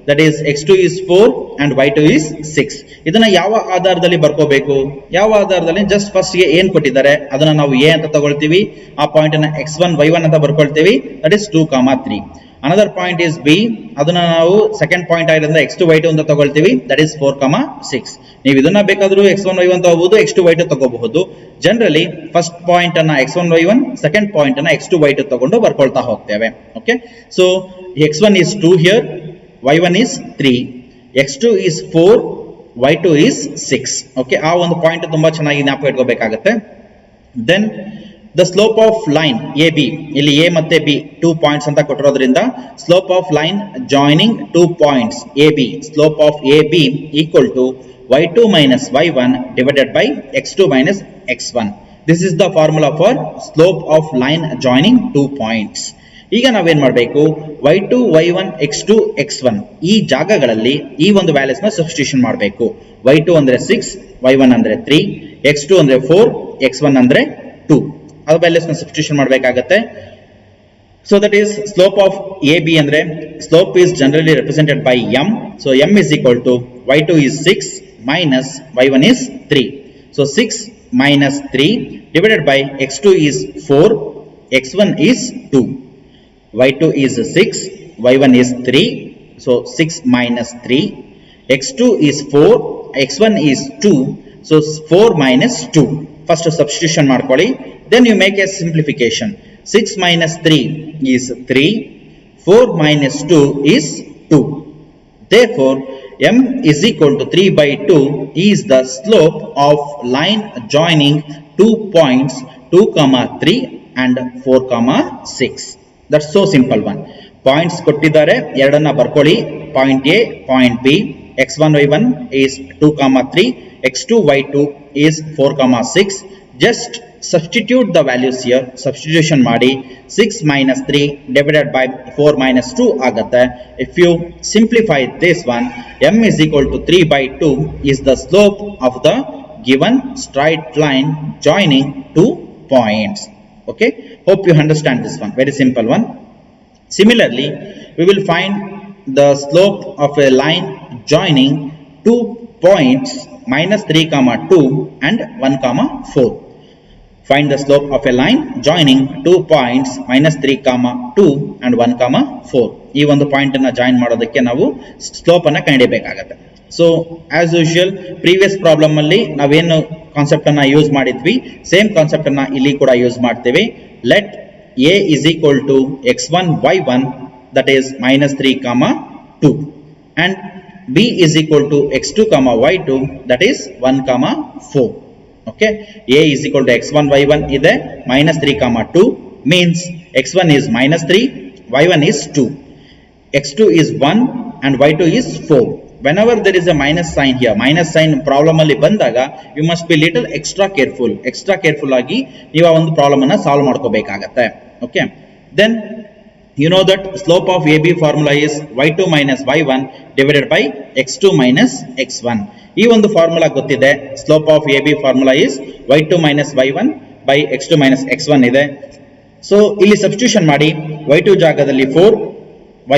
that is x2 is 4 and y2 is 6. ಇದನ್ನ ಯಾವ ಆಧಾರದಲ್ಲಿ ಬರ್ಕೋಬೇಕು, ಯಾವ ಆಧಾರದಲ್ಲಿ just first ಗೆ ಏನ್ ಕೊಟ್ಟಿದ್ದಾರೆ ಅದನ್ನ ನಾವು a ಅಂತ ತಗೊಳ್ತೀವಿ, ಆ ಪಾಯಿಂಟ್ ಅನ್ನ x1 y1 ಅಂತ ಬರ್ಕೊಳ್ತೀವಿ, that is 2,3. Another point is b, ಅದನ್ನ ನಾವು ಸೆಕೆಂಡ್ ಪಾಯಿಂಟ್ ಆಗಿರೋದ್ರಿಂದ x2 y2 ಅಂತ ತಗೊಳ್ತೀವಿ, that is 4,6. ನೀವು ಇದನ್ನ ಬೇಕಾದ್ರೂ x1 y1 ತಗೋಬಹುದು, x2 y2 ತಗೋಬಹುದು. ಜನರಲಿ ಫಸ್ಟ್ ಪಾಯಿಂಟ್ ಅನ್ನ x1 y1, ಸೆಕೆಂಡ್ ಪಾಯಿಂಟ್ ಅನ್ನ x2 y2 ತಗೊಂಡು ಬರ್ಕೊಳ್ತಾ ಹೋಗ್ತೇವೆ. Okay, so x1 is 2 here, y1 is 3, x2 is 4, y2 is 6. Okay, ಆ ಒಂದು ಪಾಯಿಂಟ್ ತುಂಬಾ ಚೆನ್ನಾಗಿ ಜ್ಞಾಪಕ ಇಟ್ಕೋಬೇಕಾಗುತ್ತೆ. Then the slope of line A B, ಇಲ್ಲಿ ಎ ಮತ್ತೆ ಬಿ 2 ಪಾಯಿಂಟ್ಸ್ ಅಂತ ಕೊಟ್ಟಿರೋದ್ರಿಂದ slope of line joining 2 points A B, slope of A B equal to y2 minus y1 divided by x2 minus x1. This is the formula for slope of line joining 2 points. ಈಗ ನಾವೇನ್ ಮಾಡಬೇಕು, y2 y1 x2 x1 ಈ ಜಾಗಗಳಲ್ಲಿ ಈ ಒಂದು values ನ substitution ಮಾಡಬೇಕು. y2 ಅಂದ್ರೆ 6, y1 ಅಂದ್ರೆ 3, x2 ಅಂದ್ರೆ 4, x1 ಅಂದ್ರೆ 2. ಅದು ವ್ಯಾಲ್ಯೂಸ್ ನ ಸಬ್ಸ್ಟಿಟ್ಯೂಷನ್ ಮಾಡಬೇಕಾಗುತ್ತೆ. So that is slope of AB andre slope is generally represented by m. So m is equal to y2 is 6 minus y1 is 3. So 6 minus 3 divided by x2 is 4, x1 is 2. y2 is 6, y1 is 3. So 6 minus 3. x2 is 4, x1 is 2. So 4 minus 2. First substitution ಮಾಡ್ಕೊಳ್ಳಿ. Then you make a simplification. 6 minus 3 is 3. 4 minus 2 is 2. Therefore, m is equal to 3 by 2 is the slope of line joining 2 points 2,3 and 4,6. That's so simple one. Points ಕೊಟ್ಟಿದ್ದಾರೆ, ಎರಡನ್ನ ಬರ್ಕೊಳ್ಳಿ. Point A, point B. x1 y1 is 2,3, x2 y2 is 4 comma 6. Just substitute the values here. Substitution ಮಾಡಿ 6 minus 3 divided by 4 minus 2 ಆಗುತ್ತೆ. If you simplify this one, m is equal to 3 by 2 is the slope of the given straight line joining two points. Okay, hope you understand this one. Very simple one. Similarly, we will find the slope of a line joining two points minus 3 comma 2 and 1 comma 4. Find the slope of a line joining 2 points minus 3 comma 2 and 1 comma 4. ಈ ಒಂದು point ಅನ್ನು join ಮಾಡೋದಕ್ಕೆ ನಾವು slope ಅನ್ನು ಕಂಡುಹಿಡಿಯಬೇಕಾಗುತ್ತೆ. So as usual previous problem ಅಲ್ಲಿ ನಾವೇನು concept ಅನ್ನ ಯೂಸ್ ಮಾಡಿದ್ವಿ ಸೇಮ್ ಕಾನ್ಸೆಪ್ಟ್ ಅನ್ನ ಇಲ್ಲಿ ಕೂಡ ಯೂಸ್ ಮಾಡ್ತೇವೆ. Let a is equal to x1 y1 that is minus 3 comma 2 and b is equal to x2 comma y2 that is 1 comma 4. Okay, a is equal to x1 y1 ಇದೆ minus 3 comma 2 means x1 is minus 3, y1 is 2, x2 is 1 and y2 is 4. Whenever there is a minus sign here, minus sign problem ಅಲ್ಲಿ ಬಂದಾಗ you must be little extra careful ಆಗಿ ನೀವು ಆ ಒಂದು problem ಅನ್ನ solve ಮಾಡ್ಕೋಬೇಕಾಗತ್ತೆ. Okay, then you know that slope of AB formula is y2 minus y1 divided by x2 minus x1. ಈ ಒಂದು ಫಾರ್ಮುಲಾ ಗೊತ್ತಿದೆ. Slope of AB formula is y2 minus y1 by x2 minus x1 ಇದೆ. So ಇಲ್ಲಿ substitution ಮಾಡಿ y2 ಜಾಗದಲ್ಲಿ 4,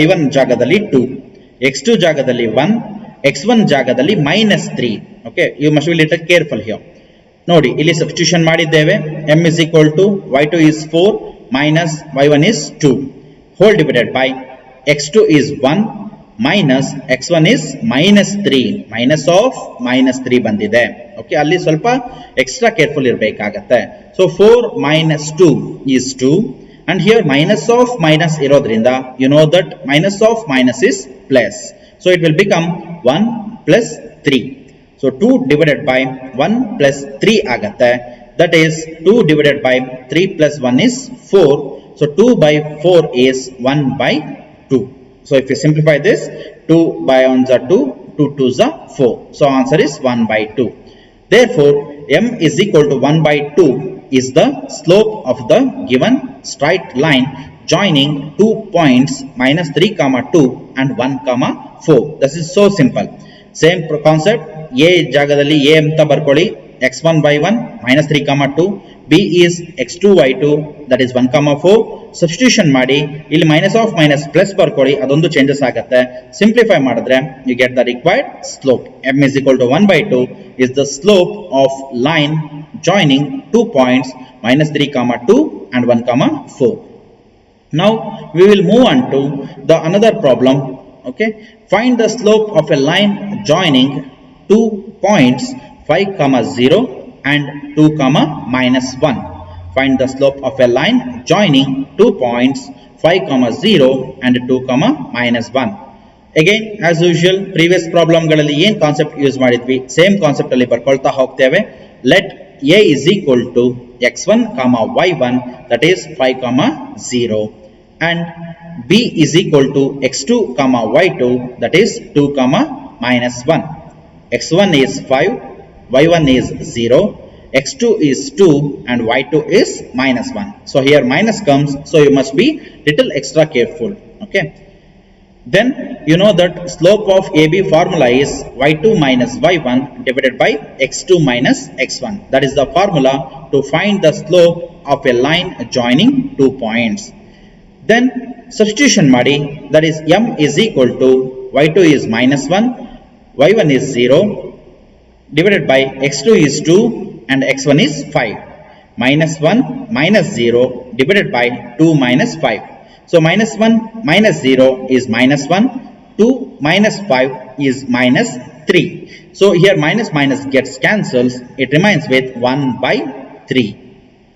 y1 ಜಾಗದಲ್ಲಿ 2, x2 ಜಾಗದಲ್ಲಿ 1, x1 ಜಾಗದಲ್ಲಿ minus 3. Okay, you must be little careful here. ನೋಡಿ ಇಲ್ಲಿ ಸಬ್ಸ್ಟಿಟ್ಯೂಷನ್ ಮಾಡಿದ್ದೇವೆ. m is equal to y2 is 4 minus y1 is 2 whole divided by x2 is 1 minus x1 is minus 3 minus of minus 3 ಬಂದಿದೆ. Okay, ಅಲ್ಲಿ ಸ್ವಲ್ಪ extra careful ಇರಬೇಕಾಗತ್ತೆ. So 4 minus 2 is 2 and here minus of minus ಇರೋದ್ರಿಂದ you know that minus of minus is plus, so it will become 1 plus 3. So 2 divided by 1 plus 3 ಆಗತ್ತೆ. That is 2 divided by 3 plus 1 is 4. So 2 by 4 is 1 by 2. So if you simplify this, 2 by 1s are 2, 2 2s are 4. So answer is 1 by 2. Therefore, m is equal to 1 by 2 is the slope of the given straight line joining 2 points minus 3 comma 2 and 1 comma 4. This is so simple. Same concept. A ಜಾಗದಲ್ಲಿ a ಅಂತ ಬರ್ಕೊಳ್ಳಿ, x1 y1 minus 3 comma 2, b is x2 y2 that is 1 comma 4. Substitution ಮಾಡಿ ಇಲ್ಲಿ minus of minus plus ಬರ್ಕೊಳ್ಳಿ, ಅದೊಂದು changes ಆಗುತ್ತೆ. Simplify ಮಾಡಿದ್ರೆ you get the required slope. m is equal to 1 by 2 is the slope of line joining 2 points minus 3 comma 2 and 1 comma 4. Now we will move on to the another problem. Okay, find the slope of a line joining 2 points 5 comma 0 and 2 comma minus 1. Find the slope of a line joining 2 points 5 comma 0 and 2 comma minus 1. Again as usual previous problem ಗಳಲ್ಲಿ ಏನು concept use ಮಾಡಿದ್ವಿ same concept ಅಲ್ಲಿ ಬರ್ಕೊಳ್ತಾ ಹೋಗ್ತೇವೆ. Let a is equal to x1 comma y1 that is 5 comma 0 and b is equal to x2 comma y2 that is 2 comma minus 1. x1 is 5, y1 is 0, x2 is 2 and y2 is minus 1. So here minus comes, so you must be little extra careful. Okay, then you know that slope of AB formula is y2 minus y1 divided by x2 minus x1. That is the formula to find the slope of a line joining 2 points. Then substitution ಮಾಡಿ, that is m is equal to y2 is minus 1, y1 is 0 divided by x2 is 2 and x1 is 5 minus 1 minus 0 divided by 2 minus 5. So minus 1 minus 0 is minus 1, 2 minus 5 is minus 3. So here minus minus gets cancels, it remains with 1 by 3.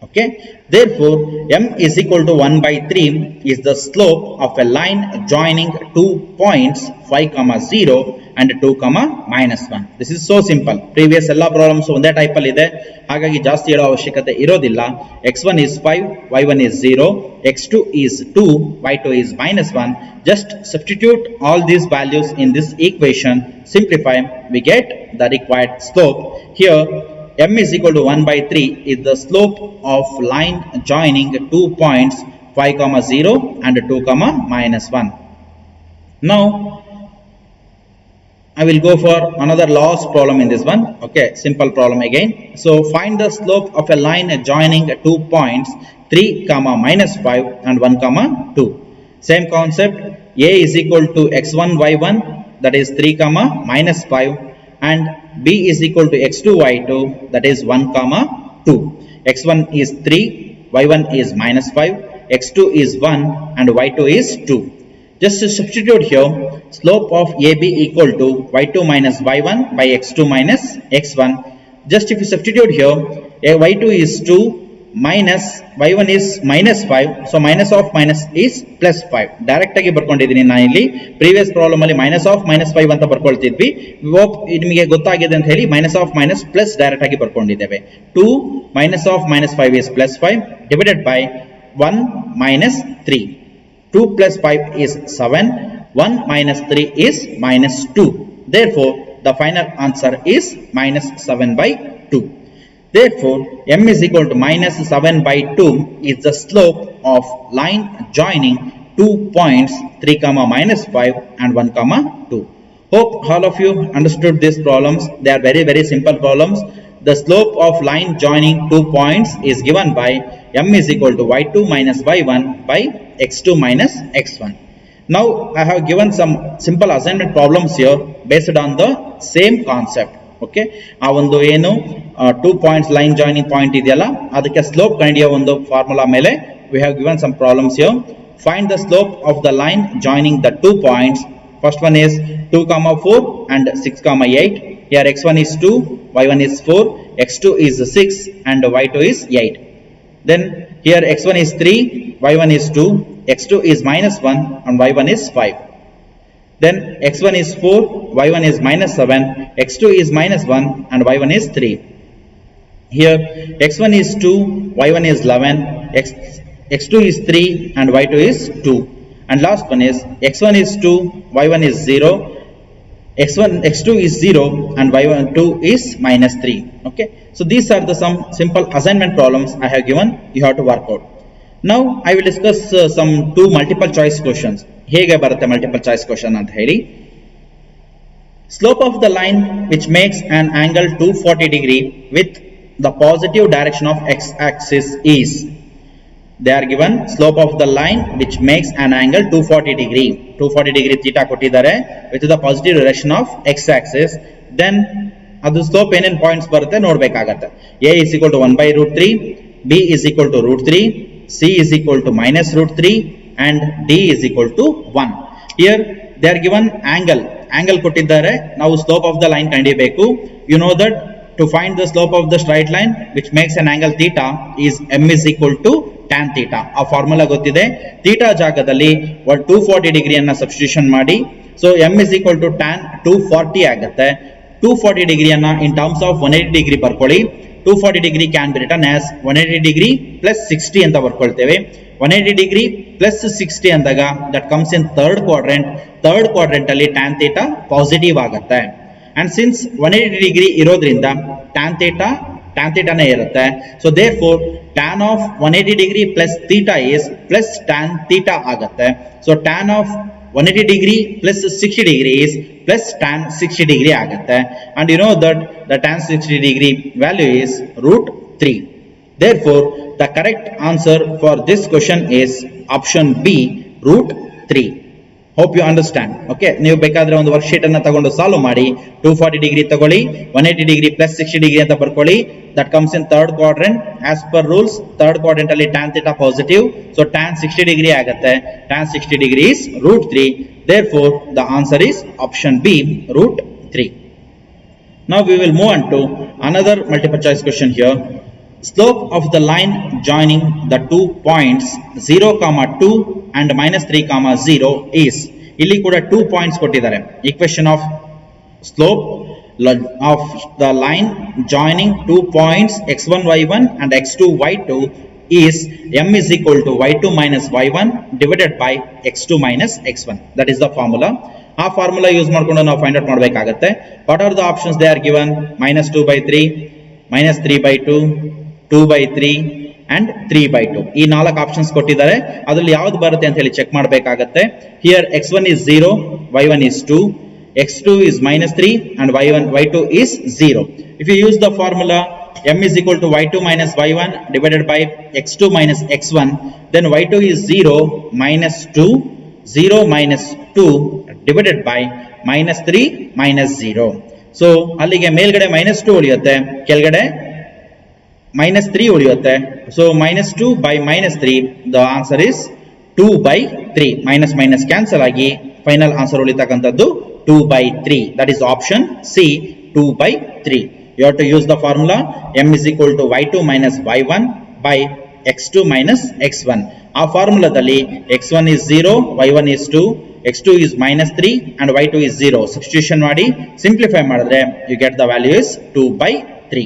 Okay, therefore m is equal to 1 by 3 is the slope of a line joining 2 points 5 comma 0 and 2 comma minus 1. This is so simple. Previous ಎಲ್ಲ problems ಒಂದೇ type ಅಲ್ಲಿ ಇದೆ, ಹಾಗಾಗಿ ಜಾಸ್ತಿ ಹೇಳೋ ಅವಶ್ಯಕತೆ ಇರೋದಿಲ್ಲ. x1 is 5, y1 is 0, x2 is 2, y2 is minus 1. Just substitute all these values in this equation, simplify, we get the required slope. Here m is equal to 1 by 3 is the slope of line joining 2 points 5 comma 0 and 2 comma minus 1. Now I will go for another last problem in this one. Okay, simple problem again. So find the slope of a line joining 2 points 3 comma minus 5 and 1 comma 2. Same concept. A is equal to x1 y1, that is 3 comma minus 5, and b is equal to x2 y2, that is 1 comma 2. x1 is 3, y1 is minus 5, x2 is 1 and y2 is 2. Just to substitute here, slope of AB equal to y2 minus y1 by x2 minus x1. Just if you substitute here, y2 is 2 minus y1 is minus 5, so minus of minus is plus 5. Direct agi barkondiddini ನಾನು ಇಲ್ಲಿ previous problem ಅಲ್ಲಿ minus of minus 5 ಅಂತ ಬರ್ಕೊಳ್ತಿದ್ವಿ. Hope ನಿಮಗೆ ಗೊತ್ತಾಗಿದೆ ಅಂತ ಹೇಳಿ minus of minus plus direct ಆಗಿ ಬರ್ಕೊಂಡಿದ್ದೇವೆ. 2 minus of minus 5 is plus 5 divided by 1 minus 3. 2 plus 5 is 7, 1 minus 3 is minus 2. Therefore, the final answer is minus 7 by 2. Therefore, m is equal to minus 7 by 2 is the slope of line joining 2 points 3 comma minus 5 and 1 comma 2. Hope all of you understood these problems. They are very, very simple problems. The slope of line joining 2 points is given by m is equal to y2 minus y1 by x2 minus x1. Now I have given some simple assignment problems here based on the same concept. Okay, ಆ ಒಂದು ಏನು 2 points line joining point ಇದೆಯಲ್ಲ ಅದಕ್ಕೆ slope ಕಂಡಿಯ ಒಂದು formula ಮೇಲೆ we have given some problems here. Find the slope of the line joining the 2 points. First one is 2 comma 4 and 6 comma 8. Here x1 is 2, y1 is 4, x2 is 6 and y2 is 8. Then here x1 is 3, y1 is 2, x2 is minus 1 and y1 is 5. Then x1 is 4, y1 is minus 7, x2 is minus 1 and y1 is 3. Here x1 is 2, y1 is 11, x2 is 3 and y2 is 2. And last one is x1 is 2, y1 is 0, x2 is 0 and y2 is minus 3. Okay, so these are the some simple assignment problems I have given. You have to work out. Now I will discuss some 2 multiple choice questions. ಹೇಗೆ ಬರುತ್ತೆ multiple choice question ಅಂತ ಹೇಳಿ. Slope of the line which makes an angle 240 degree with the positive direction of x-axis is. They are given slope of the line which makes an angle 240 degree. 240 degree theta ಕೊಟ್ಟಿದ್ದಾರೆ with the positive direction of x-axis. Then ಅದು slope ಏನೇನು points ಬರುತ್ತೆ ನೋಡ್ಬೇಕಾಗತ್ತೆ. a is equal to 1 by root 3, b is equal to root 3, c is equal to minus root 3 and d is equal to 1. Here they are given angle ಕೊಟ್ಟಿದ್ದಾರೆ, ನಾವು slope of the line ಕಂಡಿಬೇಕು. You know that to find the slope of the straight line which makes an angle theta is m is equal to tan theta. ಆ formula ಗೊತ್ತಿದೆ. theta ಜಾಗದಲ್ಲಿ 240 ಡಿಗ್ರಿಯನ್ನ substitution ಮಾಡಿ, so m is equal to tan 240 ಆಗುತ್ತೆ. 240 ಡಿಗ್ರಿಯನ್ನ in terms of 180 degree ಬರ್ಕೊಳ್ಳಿ. 240 degree can be written as 180 degree plus 60 ಅಂತ ಬರ್ಕೊಳ್ತೇವೆ. 180 degree plus 60 ಅಂದಾಗ that comes in third quadrant ಅಲ್ಲಿ tan theta positive ಆಗುತ್ತೆ. And since 180 degree ಇರೋದ್ರಿಂದ tan theta ನೇ ಇರುತ್ತೆ. So therefore tan of 180 degree plus theta is plus tan theta ಆಗುತ್ತೆ. So tan of 180 degree plus 60 degree is plus tan 60 degree ಆಗುತ್ತೆ. And you know that the tan 60 degree value is root 3. Therefore the correct answer for this question is option B, root 3. Hope you understand. Okay, ನೀವು ಬೇಕಾದ್ರೆ ಒಂದು worksheet ಅನ್ನು ತಗೊಂಡು solve ಮಾಡಿ 240 degree ತಗೊಳ್ಳಿ, 180 degree plus 60 degree ಅಂತ ಬರ್ಕೊಳ್ಳಿ. That comes in third quadrant. As per rules third quadrant ಅಲ್ಲಿ tan theta positive, so tan 60 degree ಆಗುತ್ತೆ. tan 60 degree is root 3. Therefore the answer is option B, root 3. Now we will move on to another multiple choice question here. Slope of the line joining the 2 points 0, 2 and minus 3, 0 is. ಇಲ್ಲಿ ಕೂಡ 2 points ಕೊಟ್ಟಿದ್ದಾರೆ. Equation of slope of the line joining 2 points x1 y1 and x2 y2 is m is equal to y2 minus y1 divided by x2 minus x1. That is the formula. ಆ formula use ಮಾಡ್ಕೊಂಡು ನಾವು find out ಮಾಡಬೇಕಾಗುತ್ತೆ. What are the options they are given? minus 2 by 3, -3/2, 2/3 and 3/2. ಈ 4 options ಕೊಟ್ಟಿದ್ದಾರೆ. ಅದರಲ್ಲಿ ಯಾವ್ದು ಬರುತ್ತೆ ಅಂತ ಹೇಳಿ ಚೆಕ್ ಮಾಡಬೇಕಾಗುತ್ತೆ. Here x1 is 0, y1 is 2, x2 is -3 and y2 is 0. If you use the formula m is equal to y2 minus y1 divided by x2 minus x1, then y2 is 0 minus 2, 0 minus 2 divided by -3 minus 0. So ಅಲ್ಲಿಗೆ ಮೇಲ್ಗಡೆ -2 ಉಳಿಯುತ್ತೆ, ಕೆಳಗಡೆ -3 ಉಳಿಯುತ್ತೆ. So -2 by -3, the answer is 2/3. minus cancel ಆಗಿ final answer ಉಳಿತಕ್ಕಂಥದ್ದು 2/3. That is option C, 2/3. You have to use the formula m is equal to y2 minus y1 by x2 minus x1. ಆ ಫಾರ್ಮುಲಾದಲ್ಲಿ x1 is 0, y1 is 2, x2 is -3 and y2 is 0. Substitution ಮಾಡಿ simplify ಮಾಡಿದ್ರೆ you get the value is 2/3.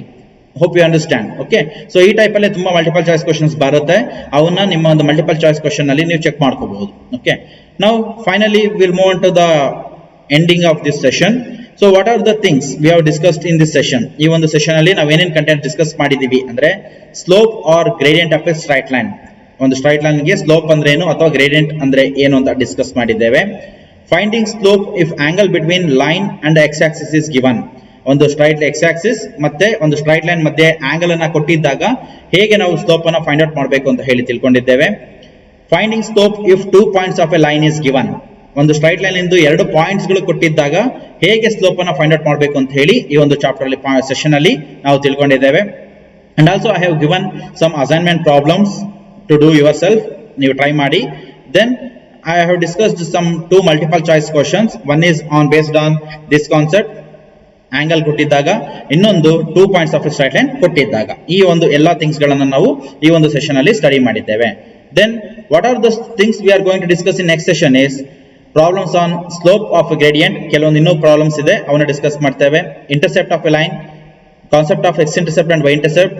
Hope you understand. Okay, so ಈ type ಅಲ್ಲಿ ತುಂಬಾ multiple choice questions ಬರುತ್ತೆ. ಅವನ್ನ ನಿಮ್ಮ ಒಂದು ಮಲ್ಟಿಪಲ್ ಚಾಯ್ಸ್ ಕ್ವೆಶ್ಚನ್ ಅಲ್ಲಿ ನೀವು ಚೆಕ್ ಮಾಡ್ಕೋಬಹುದು. Okay, now finally we'll move on to the ending of this session. So what are the things we have discussed in this session? ಈ ಒಂದು ಸೆಷನ್ ಅಲ್ಲಿ ನಾವು ಏನೇನು ಕಂಟೆಂಟ್ ಡಿಸ್ಕಸ್ ಮಾಡಿದೀವಿ ಅಂದ್ರೆ slope or gradient of a straight line. ಒಂದು straight line ಗೆ slope ಅಂದ್ರೆ ಏನು ಅಥವಾ ಗ್ರೇಡಿಯಂಟ್ ಅಂದ್ರೆ ಏನು ಅಂತ ಡಿಸ್ಕಸ್ ಮಾಡಿದ್ದೇವೆ. Finding slope if angle between line and X axis is given. ಒಂದು ಸ್ಟ್ರೈಟ್ ಎಕ್ಸ್ ಆಕ್ಸಿಸ್ ಮತ್ತೆ ಒಂದು ಸ್ಟ್ರೈಟ್ ಲೈನ್ ಮಧ್ಯೆ ಆಂಗಲ್ ಅನ್ನ ಕೊಟ್ಟಿದ್ದಾಗ ಹೇಗೆ ನಾವು ಸ್ಲೋಪ್ ಅನ್ನ ಫೈಂಡ್ ಔಟ್ ಮಾಡಬೇಕು ಅಂತ ಹೇಳಿ ತಿಳ್ಕೊಂಡಿದ್ದೇವೆ. Finding slope if 2 points of a line is given. ಒಂದು ಸ್ಟ್ರೈಟ್ ಲೈನ್ ಇಂದು 2 ಪಾಯಿಂಟ್ಸ್ ಗಳು ಕೊಟ್ಟಿದ್ದಾಗ ಹೇಗೆ ಸ್ಲೋಪ್ ಅನ್ನ ಫೈಂಡ್ ಔಟ್ ಮಾಡಬೇಕು ಅಂತ ಹೇಳಿ ಈ ಒಂದು ಚಾಪ್ಟರ್ ಅಲ್ಲಿ ಸೆಷನ್ ಅಲ್ಲಿ ನಾವು ತಿಳ್ಕೊಂಡಿದ್ದೇವೆ. And also I have given some assignment problems to do yourself. ನೀವು ಟ್ರೈ ಮಾಡಿ. Then I have discussed some 2 multiple choice questions. One is on based on this concept, angle ಕೊಟ್ಟಿದ್ದಾಗ, ಇನ್ನೊಂದು 2 points of straight line ಕೊಟ್ಟಿದ್ದಾಗ. ಈ ಒಂದು ಎಲ್ಲಾ things ಗಳನ್ನ ನಾವು ಈ ಒಂದು ಸೆಷನ್ ಅಲ್ಲಿ ಸ್ಟಡಿ ಮಾಡಿದ್ದೇವೆ. Then what are the things we are going to discuss in next session is problems on slope of gradient. ಕೆಲವೊಂದು ಇನ್ನೂ ಪ್ರಾಬ್ಲಮ್ಸ್ ಇದೆ, ಅವನ್ನ ಡಿಸ್ಕಸ್ ಮಾಡ್ತೇವೆ. Intercept of a line, concept of X intercept and Y intercept,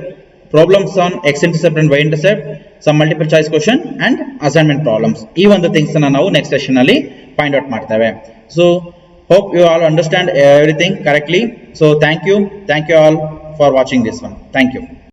problems on X intercept and Y intercept, some multiple choice question and assignment problems. ಈ ಒಂದು things ಅನ್ನ ನಾವು next session ಅಲ್ಲಿ ಫೈಂಡ್ ಔಟ್ ಮಾಡ್ತೇವೆ. So hope you all understand everything correctly. So thank you all for watching this one. Thank you.